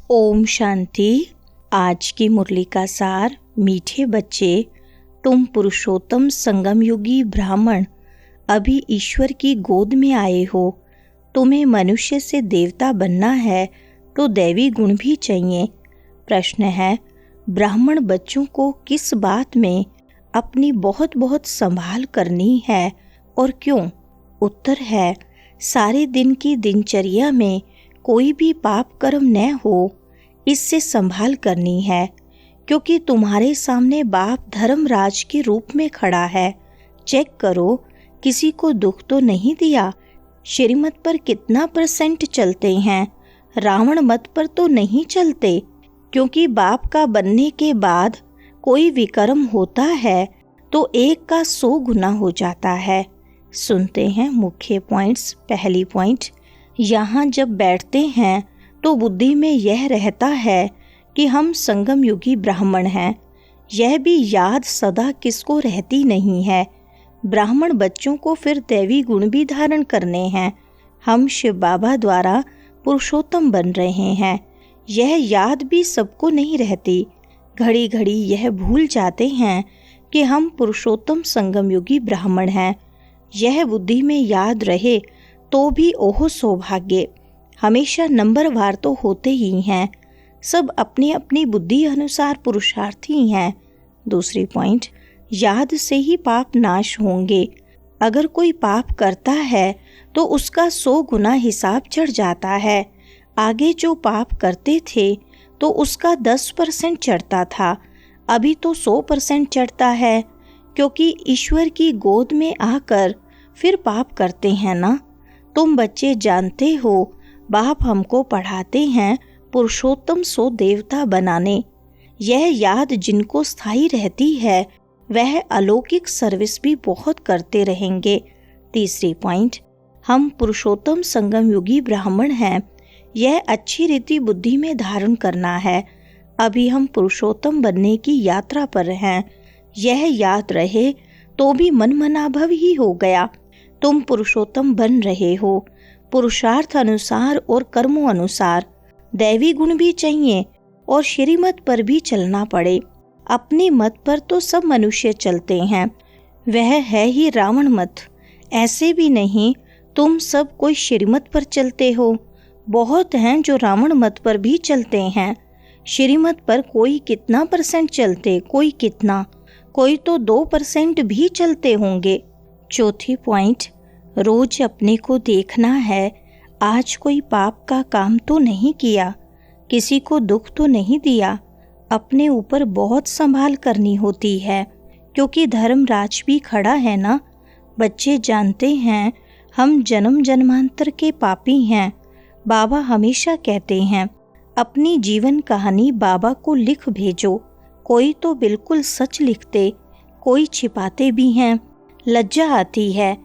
ओम शांति। आज की मुरली का सार। मीठे बच्चे, तुम पुरुषोत्तम संगम युगी ब्राह्मण अभी ईश्वर की गोद में आए हो। तुम्हें मनुष्य से देवता बनना है तो दैवी गुण भी चाहिए। प्रश्न है, ब्राह्मण बच्चों को किस बात में अपनी बहुत बहुत संभाल करनी है और क्यों? उत्तर है, सारे दिन की दिनचर्या में कोई भी पाप कर्म न हो, इससे संभाल करनी है, क्योंकि तुम्हारे सामने बाप धर्मराज के रूप में खड़ा है। चेक करो, किसी को दुख तो नहीं दिया। श्रीमत पर कितना % चलते हैं? रावण मत पर तो नहीं चलते, क्योंकि बाप का बनने के बाद कोई विकर्म होता है तो 1 का 100 गुना हो जाता है। सुनते हैं मुख्य पॉइंट्स। पहली पॉइंट, यहाँ जब बैठते हैं तो बुद्धि में यह रहता है कि हम संगम युगी ब्राह्मण हैं। यह भी याद सदा किसको रहती नहीं है। ब्राह्मण बच्चों को फिर दैवी गुण भी धारण करने हैं। हम शिव बाबा द्वारा पुरुषोत्तम बन रहे हैं, यह याद भी सबको नहीं रहती। घड़ी घड़ी यह भूल जाते हैं कि हम पुरुषोत्तम संगम युगी ब्राह्मण हैं। यह बुद्धि में याद रहे तो भी ओह सौभाग्य। हमेशा नंबरवार तो होते ही हैं, सब अपनी अपनी बुद्धि अनुसार पुरुषार्थी हैं। दूसरी पॉइंट, याद से ही पाप नाश होंगे। अगर कोई पाप करता है तो उसका 100 गुना हिसाब चढ़ जाता है। आगे जो पाप करते थे तो उसका 10% चढ़ता था, अभी तो 100% चढ़ता है, क्योंकि ईश्वर की गोद में आकर फिर पाप करते हैं ना। तुम बच्चे जानते हो, बाप हमको पढ़ाते हैं पुरुषोत्तम सो देवता बनाने। यह याद जिनको स्थायी रहती है वह अलौकिक सर्विस भी बहुत करते रहेंगे। तीसरी पॉइंट, हम पुरुषोत्तम संगम युगी ब्राह्मण हैं, यह अच्छी रीति बुद्धि में धारण करना है। अभी हम पुरुषोत्तम बनने की यात्रा पर हैं। यह याद रहे तो भी मन मनाभव ही हो गया। तुम पुरुषोत्तम बन रहे हो, पुरुषार्थ अनुसार और कर्मों अनुसार। दैवी गुण भी चाहिए और श्रीमत पर भी चलना पड़े। अपनी मत पर तो सब मनुष्य चलते हैं, वह है ही रावण मत। ऐसे भी नहीं तुम सब कोई श्रीमत पर चलते हो, बहुत हैं जो रावण मत पर भी चलते हैं। श्रीमत पर कोई कितना % चलते, कोई कितना, कोई तो 2% भी चलते होंगे। चौथी पॉइंट, रोज अपने को देखना है, आज कोई पाप का काम तो नहीं किया, किसी को दुख तो नहीं दिया। अपने ऊपर बहुत संभाल करनी होती है, क्योंकि धर्मराज भी खड़ा है ना। बच्चे जानते हैं हम जन्म जन्मांतर के पापी हैं। बाबा हमेशा कहते हैं अपनी जीवन कहानी बाबा को लिख भेजो। कोई तो बिल्कुल सच लिखते, कोई छिपाते भी हैं, लज्जा आती है।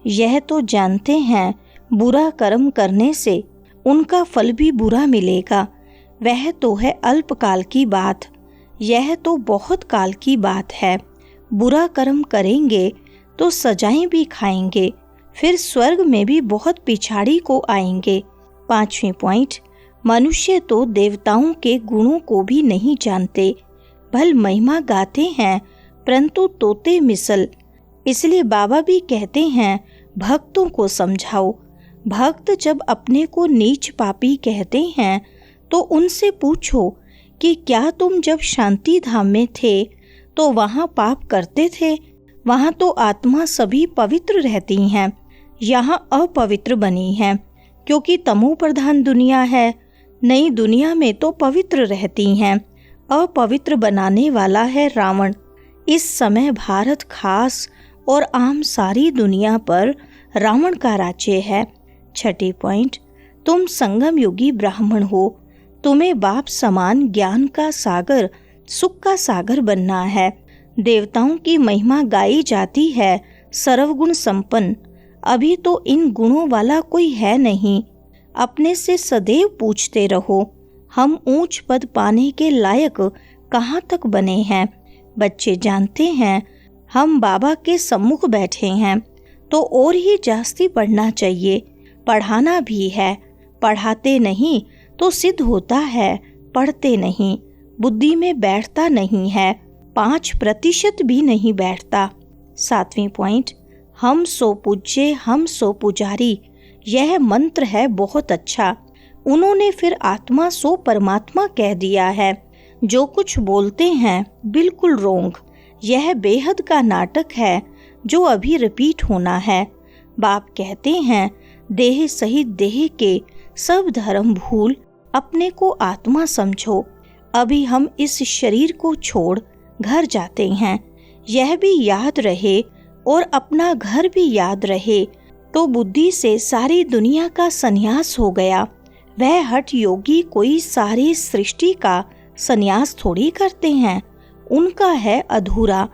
यह तो जानते हैं बुरा कर्म करने से उनका फल भी बुरा मिलेगा। वह तो है अल्पकाल की बात, यह तो बहुत काल की बात है। बुरा कर्म करेंगे तो सजाएं भी खाएंगे, फिर स्वर्ग में भी बहुत पिछाड़ी को आएंगे। पांचवी पॉइंट, मनुष्य तो देवताओं के गुणों को भी नहीं जानते, भल महिमा गाते हैं परंतु तोते मिसल। इसलिए बाबा भी कहते हैं भक्तों को समझाओ। भक्त जब अपने को नीच पापी कहते हैं तो उनसे पूछो कि क्या तुम जब शांति धाम में थे तो वहाँ पाप करते थे? वहाँ तो आत्मा सभी पवित्र रहती हैं, यहाँ अपवित्र बनी है, क्योंकि तमो प्रधान दुनिया है। नई दुनिया में तो पवित्र रहती हैं, अपवित्र बनाने वाला है रावण। इस समय भारत खास और आम सारी दुनिया पर रावण का राज्य है। छठी पॉइंट, तुम संगम युगी ब्राह्मण हो, तुम्हें बाप समान ज्ञान का सागर, सुख का सागर बनना है। देवताओं की महिमा गाई जाती है सर्वगुण संपन्न। अभी तो इन गुणों वाला कोई है नहीं। अपने से सदैव पूछते रहो, हम ऊंच पद पाने के लायक कहाँ तक बने हैं? बच्चे जानते हैं हम बाबा के सम्मुख बैठे हैं तो और ही जास्ती पढ़ना चाहिए। पढ़ाना भी है, पढ़ाते नहीं तो सिद्ध होता है पढ़ते नहीं, बुद्धि में बैठता नहीं है, 5% भी नहीं बैठता। 7वीं पॉइंट, हम सो पूज्य हम सो पुजारी, यह मंत्र है बहुत अच्छा। उन्होंने फिर आत्मा सो परमात्मा कह दिया है। जो कुछ बोलते हैं बिल्कुल रोंग, यह बेहद का नाटक है जो अभी रिपीट होना है। बाप कहते हैं देह सहित देह के सब धर्म भूल अपने को आत्मा समझो। अभी हम इस शरीर को छोड़ घर जाते हैं, यह भी याद रहे और अपना घर भी याद रहे तो बुद्धि से सारी दुनिया का संन्यास हो गया। वह हठ योगी कोई सारी सृष्टि का संन्यास थोड़ी करते हैं, उनका है अधूरा।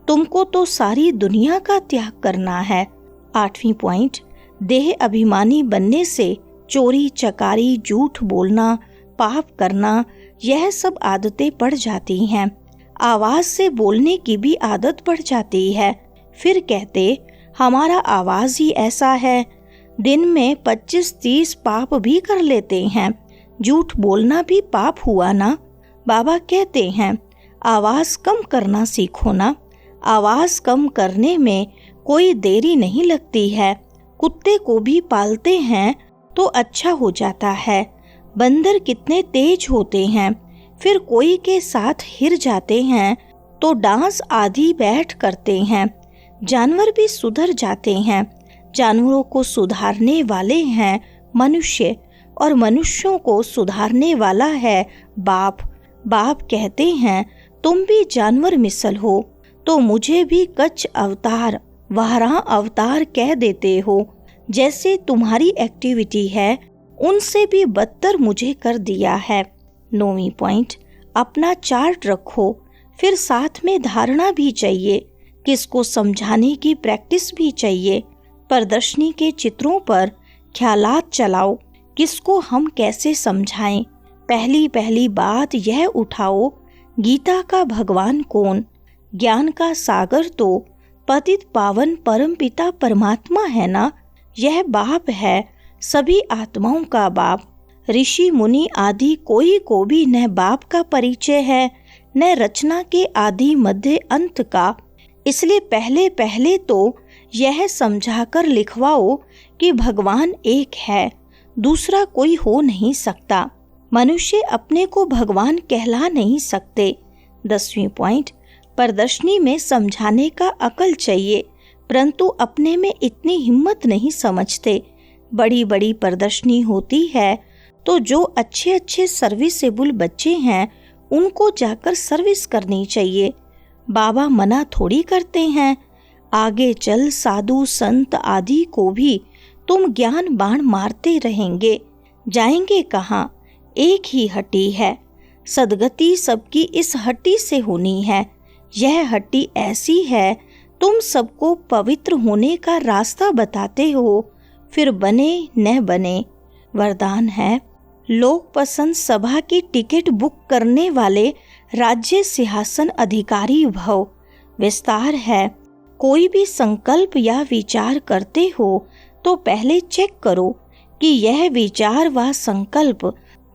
तुमको तो सारी दुनिया का त्याग करना है। 8वीं पॉइंट, देह अभिमानी बनने से चोरी चकारी, झूठ बोलना, पाप करना, यह सब आदतें पड़ जाती हैं। आवाज से बोलने की भी आदत पड़ जाती है। फिर कहते हमारा आवाज ही ऐसा है, दिन में 25-30 पाप भी कर लेते हैं। झूठ बोलना भी पाप हुआ ना। बाबा कहते हैं आवाज कम करना सीखो ना। आवाज कम करने में कोई देरी नहीं लगती है। कुत्ते को भी पालते हैं तो अच्छा हो जाता है। बंदर कितने तेज होते हैं, फिर कोई के साथ हिर जाते हैं तो डांस आधी बैठ करते हैं। जानवर भी सुधर जाते हैं। जानवरों को सुधारने वाले हैं मनुष्य और मनुष्यों को सुधारने वाला है बाप। बाप कहते हैं तुम भी जानवर मिसल हो तो मुझे भी कच्छ अवतार, वाराह अवतार कह देते हो। जैसे तुम्हारी एक्टिविटी है उनसे भी बदतर मुझे कर दिया है। 9वीं पॉइंट, अपना चार्ट रखो, फिर साथ में धारणा भी चाहिए। किसको समझाने की प्रैक्टिस भी चाहिए। प्रदर्शनी के चित्रों पर ख्यालात चलाओ, किसको हम कैसे समझाएं। पहली बात यह उठाओ, गीता का भगवान कौन? ज्ञान का सागर तो पतित पावन परमपिता परमात्मा है ना। यह बाप है, सभी आत्माओं का बाप। ऋषि मुनि आदि कोई को भी न बाप का परिचय है न रचना के आदि मध्य अंत का। इसलिए पहले तो यह समझाकर लिखवाओ कि भगवान एक है, दूसरा कोई हो नहीं सकता। मनुष्य अपने को भगवान कहला नहीं सकते। 10वीं पॉइंट, प्रदर्शनी में समझाने का अकल चाहिए, परंतु अपने में इतनी हिम्मत नहीं समझते। बड़ी प्रदर्शनी होती है तो जो अच्छे सर्विसेबल बच्चे हैं उनको जाकर सर्विस करनी चाहिए। बाबा मना थोड़ी करते हैं। आगे चल साधु संत आदि को भी तुम ज्ञान बाण मारते रहेंगे, जाएंगे कहाँ? एक ही हड्डी है। सदगति सबकी इस हड्डी से होनी है। यह हड्डी ऐसी है, तुम सबको पवित्र होने का रास्ता बताते हो, फिर बने न बने। वरदान है, लोक पसंद सभा की टिकट बुक करने वाले राज्य सिंहासन अधिकारी भव। विस्तार है, कोई भी संकल्प या विचार करते हो तो पहले चेक करो कि यह विचार व संकल्प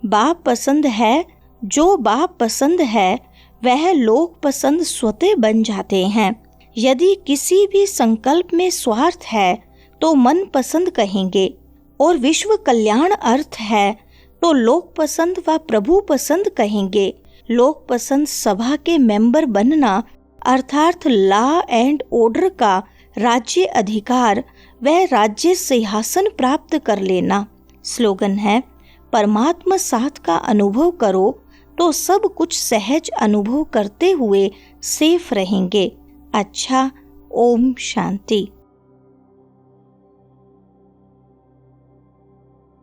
बाप पसंद है। जो बाप पसंद है वह लोक पसंद स्वतः बन जाते हैं। यदि किसी भी संकल्प में स्वार्थ है तो मन पसंद कहेंगे, और विश्व कल्याण अर्थ है तो लोक पसंद व प्रभु पसंद कहेंगे। लोक पसंद सभा के मेंबर बनना अर्थात लॉ एंड ऑर्डर का राज्य अधिकार वह राज्य सिंहासन प्राप्त कर लेना। स्लोगन है, परमात्मा साथ का अनुभव करो तो सब कुछ सहज अनुभव करते हुए सेफ रहेंगे। अच्छा, ओम शांति।